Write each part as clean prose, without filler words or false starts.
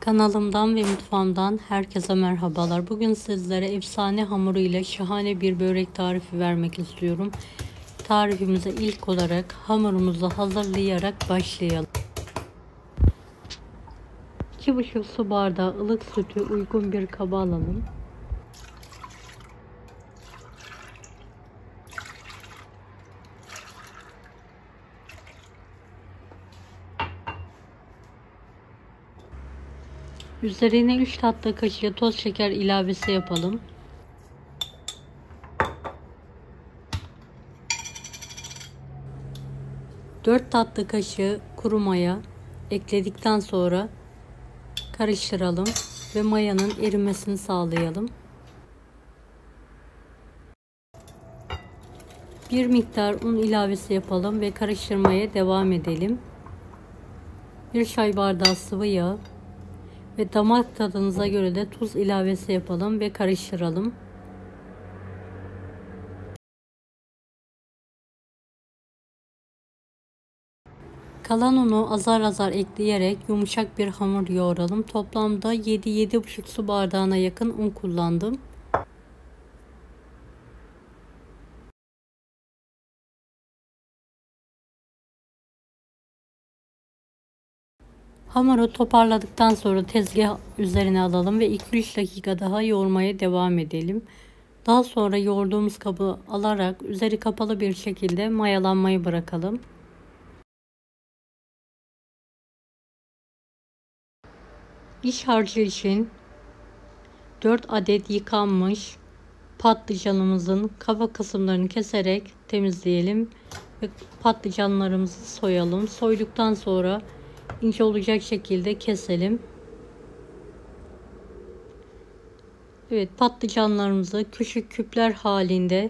Kanalımdan ve mutfağımdan herkese merhabalar. Bugün sizlere efsane hamuru ile şahane bir börek tarifi vermek istiyorum. Tarifimize ilk olarak hamurumuzu hazırlayarak başlayalım. 2,5 su bardağı ılık sütü uygun bir kaba alalım. Üzerine 3 tatlı kaşığı toz şeker ilavesi yapalım. Dört tatlı kaşığı kuru maya ekledikten sonra karıştıralım ve mayanın erimesini sağlayalım. Bir miktar un ilavesi yapalım ve karıştırmaya devam edelim. Bir çay bardağı sıvı yağ ve damak tadınıza göre de tuz ilavesi yapalım ve karıştıralım. Kalan unu azar azar ekleyerek yumuşak bir hamur yoğuralım. Toplamda 7-7,5 su bardağına yakın un kullandım. Hamuru toparladıktan sonra tezgah üzerine alalım ve 2-3 dakika daha yoğurmaya devam edelim. Daha sonra yoğurduğumuz kabı alarak üzeri kapalı bir şekilde mayalanmayı bırakalım. İç harcı için 4 adet yıkanmış patlıcanımızın kafa kısımlarını keserek temizleyelim ve patlıcanlarımızı soyalım. Soyduktan sonra ince olacak şekilde keselim. Evet, patlıcanlarımızı küçük küpler halinde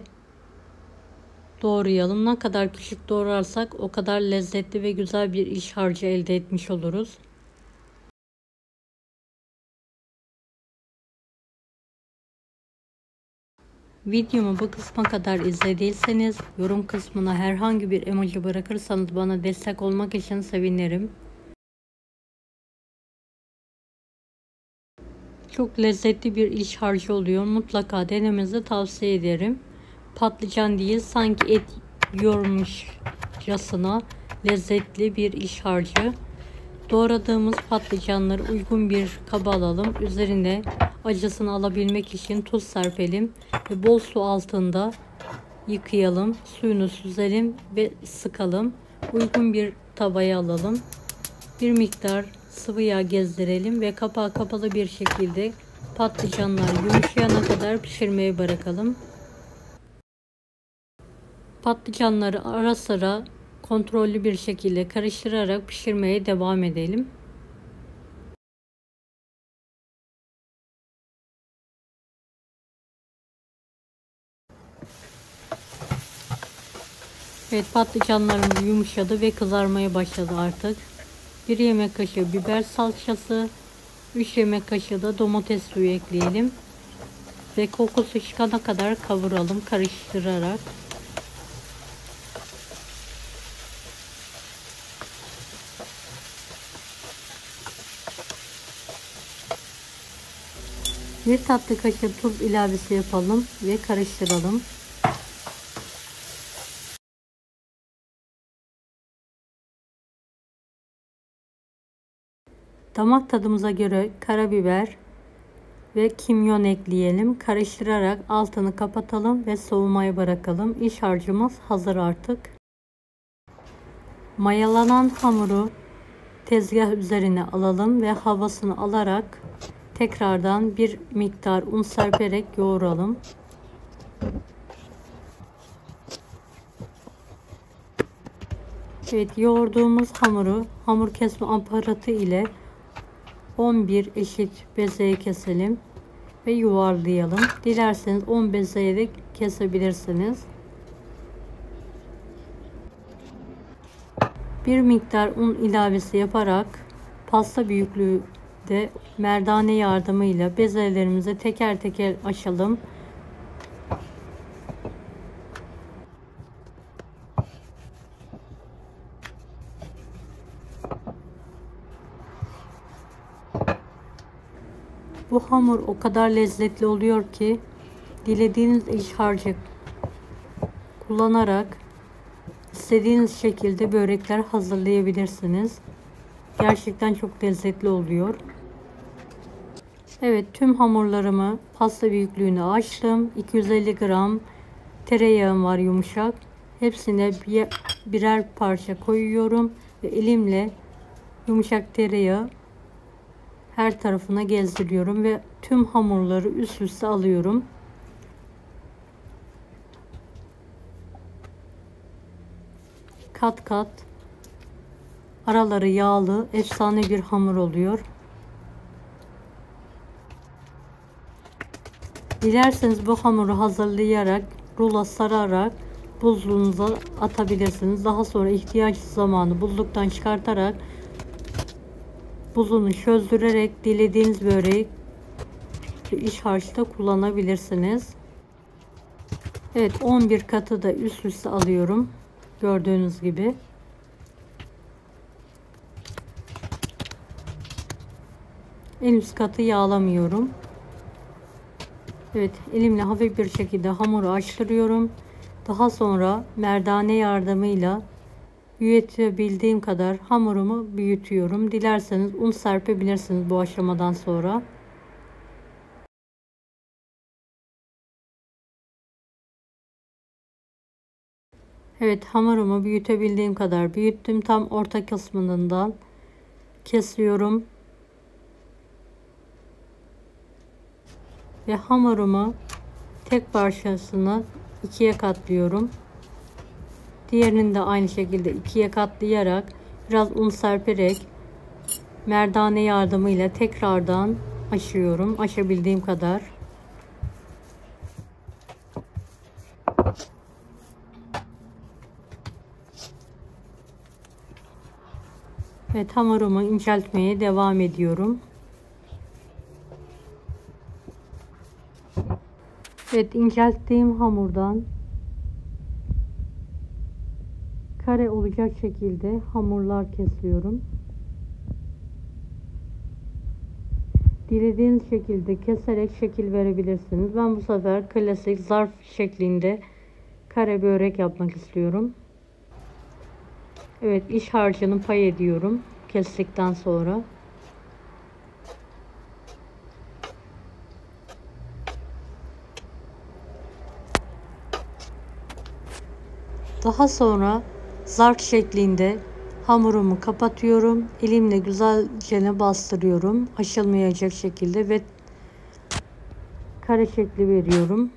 doğrayalım. Ne kadar küçük doğrarsak o kadar lezzetli ve güzel bir iç harcı elde etmiş oluruz. Videomu bu kısma kadar izlediyseniz yorum kısmına herhangi bir emoji bırakırsanız bana destek olmak için sevinirim. Çok lezzetli bir iç harcı oluyor. Mutlaka denemenizi tavsiye ederim. Patlıcan değil, sanki et yiyormuşçasına lezzetli bir iç harcı. Doğradığımız patlıcanları uygun bir kaba alalım. Üzerine acısını alabilmek için tuz serpelim ve bol su altında yıkayalım. Suyunu süzelim ve sıkalım. Uygun bir tavaya alalım. Bir miktar sıvı yağ gezdirelim ve kapağı kapalı bir şekilde patlıcanlar yumuşayana kadar pişirmeye bırakalım. Patlıcanları ara sıra kontrollü bir şekilde karıştırarak pişirmeye devam edelim. Evet, patlıcanlarımız yumuşadı ve kızarmaya başladı artık. 1 yemek kaşığı biber salçası, 3 yemek kaşığı da domates suyu ekleyelim. Ve kokusu çıkana kadar kavuralım karıştırarak. Bir tatlı kaşığı tuz ilavesi yapalım ve karıştıralım. Damak tadımıza göre karabiber ve kimyon ekleyelim. Karıştırarak altını kapatalım ve soğumaya bırakalım. İç harcımız hazır artık. Mayalanan hamuru tezgah üzerine alalım ve havasını alarak tekrardan bir miktar un serperek yoğuralım. Evet, yoğurduğumuz hamuru hamur kesme aparatı ile 11 eşit bezeye keselim ve yuvarlayalım. Dilerseniz 10 bezeye de kesebilirsiniz. Bir miktar un ilavesi yaparak pasta büyüklüğünde merdane yardımıyla bezelerimizi teker teker açalım. Bu hamur o kadar lezzetli oluyor ki dilediğiniz iç harcı kullanarak istediğiniz şekilde börekler hazırlayabilirsiniz. Gerçekten çok lezzetli oluyor. Evet, tüm hamurlarımı pasta büyüklüğüne açtım. 250 gram tereyağım var yumuşak. Hepsine birer parça koyuyorum ve elimle yumuşak tereyağı her tarafına gezdiriyorum ve tüm hamurları üst üste alıyorum. Kat kat, araları yağlı, efsane bir hamur oluyor. Dilerseniz bu hamuru hazırlayarak, rulo sararak buzluğunuza atabilirsiniz. Daha sonra ihtiyaç zamanı buzluktan çıkartarak buzunu çözdürerek dilediğiniz böreği iç harçta kullanabilirsiniz. Evet, 11 katı da üst üste alıyorum. Gördüğünüz gibi. En üst katı yağlamıyorum. Evet, elimle hafif bir şekilde hamuru açtırıyorum. Daha sonra merdane yardımıyla büyütebildiğim kadar hamurumu büyütüyorum. Dilerseniz un serpebilirsiniz bu aşamadan sonra. Evet, hamurumu büyütebildiğim kadar büyüttüm. Tam orta kısmından kesiyorum. Ve hamurumu tek parçasını ikiye katlıyorum. Diğerini de aynı şekilde ikiye katlayarak biraz un serperek merdane yardımıyla tekrardan açıyorum. Açabildiğim kadar. Evet, hamurumu inceltmeye devam ediyorum. Evet, incelttiğim hamurdan kare olacak şekilde hamurlar kesiyorum. Dilediğiniz şekilde keserek şekil verebilirsiniz. Ben bu sefer klasik zarf şeklinde kare börek yapmak istiyorum. Evet, iç harcını pay ediyorum kestikten sonra. Daha sonra zarf şeklinde hamurumu kapatıyorum. Elimle güzelce bastırıyorum. Aşılmayacak şekilde ve kare şekli veriyorum.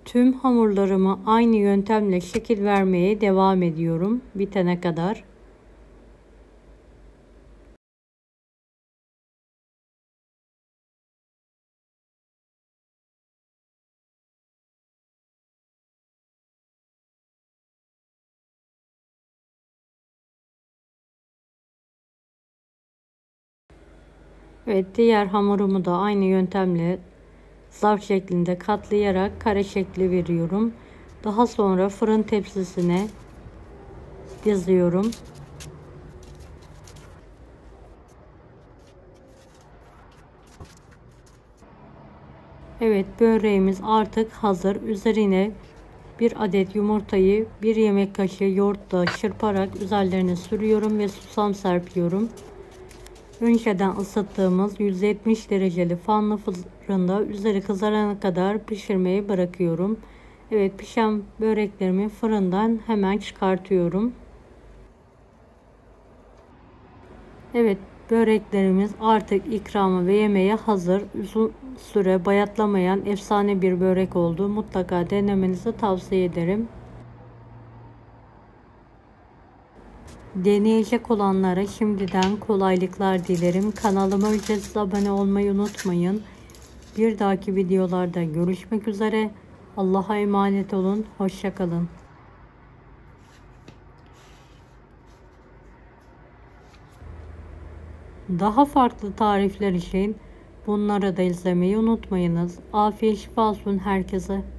Tüm hamurlarımı aynı yöntemle şekil vermeye devam ediyorum bitene kadar. Evet, diğer hamurumu da aynı yöntemle zarf şeklinde katlayarak kare şekli veriyorum. Daha sonra fırın tepsisine diziyorum. Evet, böreğimiz artık hazır. Üzerine bir adet yumurtayı bir yemek kaşığı yoğurtla çırparak üzerlerine sürüyorum ve susam serpiyorum. Önceden ısıttığımız 170 dereceli fanlı fırında üzeri kızarana kadar pişirmeyi bırakıyorum. Evet, pişen böreklerimi fırından hemen çıkartıyorum. Evet, böreklerimiz artık ikrama ve yemeğe hazır. Uzun süre bayatlamayan efsane bir börek oldu. Mutlaka denemenizi tavsiye ederim. Deneyecek olanlara şimdiden kolaylıklar dilerim. Kanalıma ücretsiz abone olmayı unutmayın. Bir dahaki videolarda görüşmek üzere. Allah'a emanet olun. Hoşça kalın. Daha farklı tarifler için bunları da izlemeyi unutmayınız. Afiyet şifa olsun herkese.